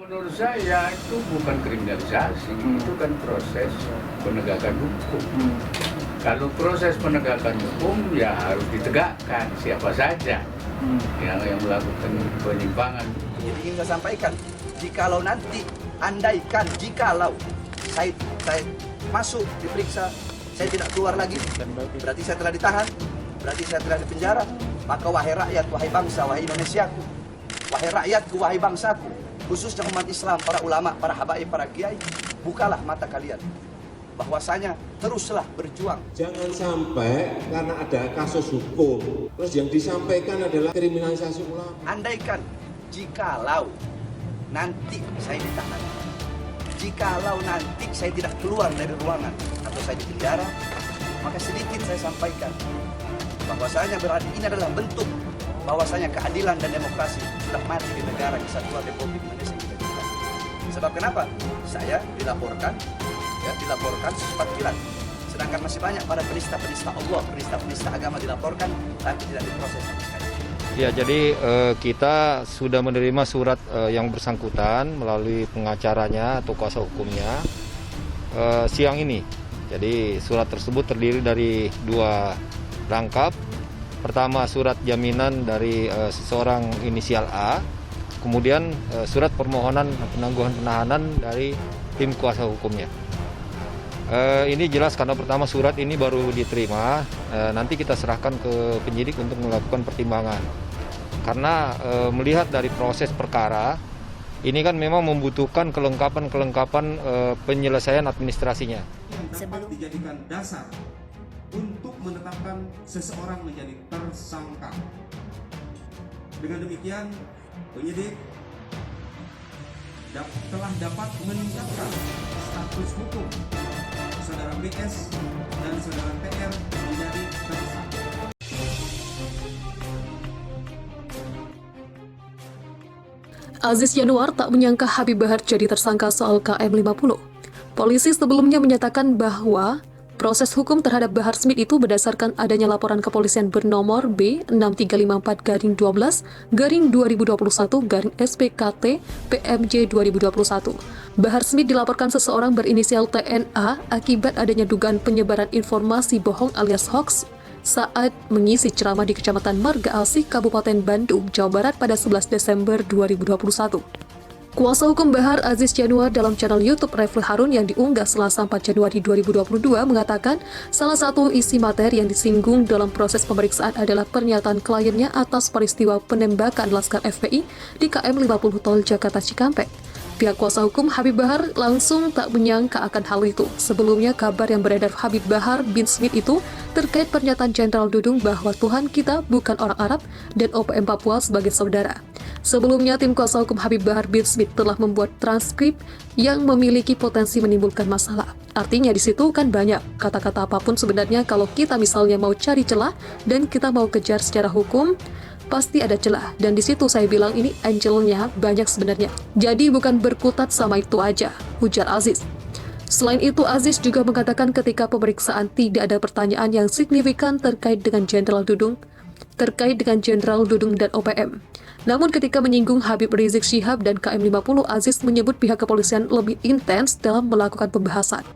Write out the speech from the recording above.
Menurut saya itu bukan kriminalisasi, itu kan proses penegakan hukum. Kalau proses penegakan hukum ya harus ditegakkan siapa saja yang melakukan penyimpangan. Jadi ingin saya sampaikan, jikalau nanti, jikalau saya masuk diperiksa, saya tidak keluar lagi, berarti saya telah ditahan, berarti saya telah dipenjara. Maka wahai rakyat, wahai bangsa, wahai Indonesiaku, wahai rakyatku, wahai bangsaku, khususnya umat Islam, para ulama, para habaib, para kiai, bukalah mata kalian. Bahwasanya teruslah berjuang. Jangan sampai karena ada kasus hukum, terus yang disampaikan adalah kriminalisasi ulama. Andaikan, jikalau nanti saya ditahan, jikalau nanti saya tidak keluar dari ruangan atau saya dipenjara, maka sedikit saya sampaikan bahwasanya berarti ini adalah bentuk bahwasanya keadilan dan demokrasi sudah mati di negara kesatuan Republik Indonesia kita. Sebab kenapa? Saya dilaporkan secepat kilat. Sedangkan masih banyak para penista-penista Allah, penista-penista agama dilaporkan, tapi tidak diproses sama sekali. Ya, jadi kita sudah menerima surat yang bersangkutan melalui pengacaranya atau kuasa hukumnya siang ini. Jadi surat tersebut terdiri dari 2 rangkap. Pertama, surat jaminan dari seseorang inisial A, kemudian surat permohonan penangguhan penahanan dari tim kuasa hukumnya. Ini jelas karena pertama surat ini baru diterima, nanti kita serahkan ke penyidik untuk melakukan pertimbangan. Karena melihat dari proses perkara, ini kan memang membutuhkan kelengkapan penyelesaian administrasinya. Dapat dijadikan dasar untuk menetapkan seseorang menjadi tersangka. Dengan demikian, penyidik telah dapat meningkatkan status hukum saudara BS dan saudara PR menjadi tersangka. Aziz Yanuar tak menyangka Habib Bahar jadi tersangka soal KM50. Polisi sebelumnya menyatakan bahwa proses hukum terhadap Bahar Smith itu berdasarkan adanya laporan kepolisian bernomor B6354-12-2021-SPKT PMJ 2021. Bahar Smith dilaporkan seseorang berinisial TNA akibat adanya dugaan penyebaran informasi bohong alias hoax saat mengisi ceramah di Kecamatan Marga Asih, Kabupaten Bandung, Jawa Barat pada 11 Desember 2021. Kuasa hukum Bahar, Aziz Yanuar, dalam channel YouTube Refli Harun yang diunggah Selasa 4 Januari 2022 mengatakan salah satu isi materi yang disinggung dalam proses pemeriksaan adalah pernyataan kliennya atas peristiwa penembakan Laskar FPI di KM 50 Tol Jakarta Cikampek. Pihak kuasa hukum Habib Bahar langsung tak menyangka akan hal itu. Sebelumnya, kabar yang beredar Habib Bahar bin Smith itu terkait pernyataan Jenderal Dudung bahwa Tuhan kita bukan orang Arab dan OPM Papua sebagai saudara. Sebelumnya, tim kuasa hukum Habib Bahar bin Smith telah membuat transkrip yang memiliki potensi menimbulkan masalah. Artinya di situ kan banyak kata-kata apapun sebenarnya kalau kita misalnya mau cari celah dan kita mau kejar secara hukum, pasti ada celah. Dan di situ saya bilang ini angelnya banyak sebenarnya. Jadi bukan berkutat sama itu aja, ujar Aziz. Selain itu, Aziz juga mengatakan ketika pemeriksaan tidak ada pertanyaan yang signifikan terkait dengan Jenderal Dudung dan OPM. Namun ketika menyinggung Habib Rizik Syihab dan KM50, Aziz menyebut pihak kepolisian lebih intens dalam melakukan pembahasan.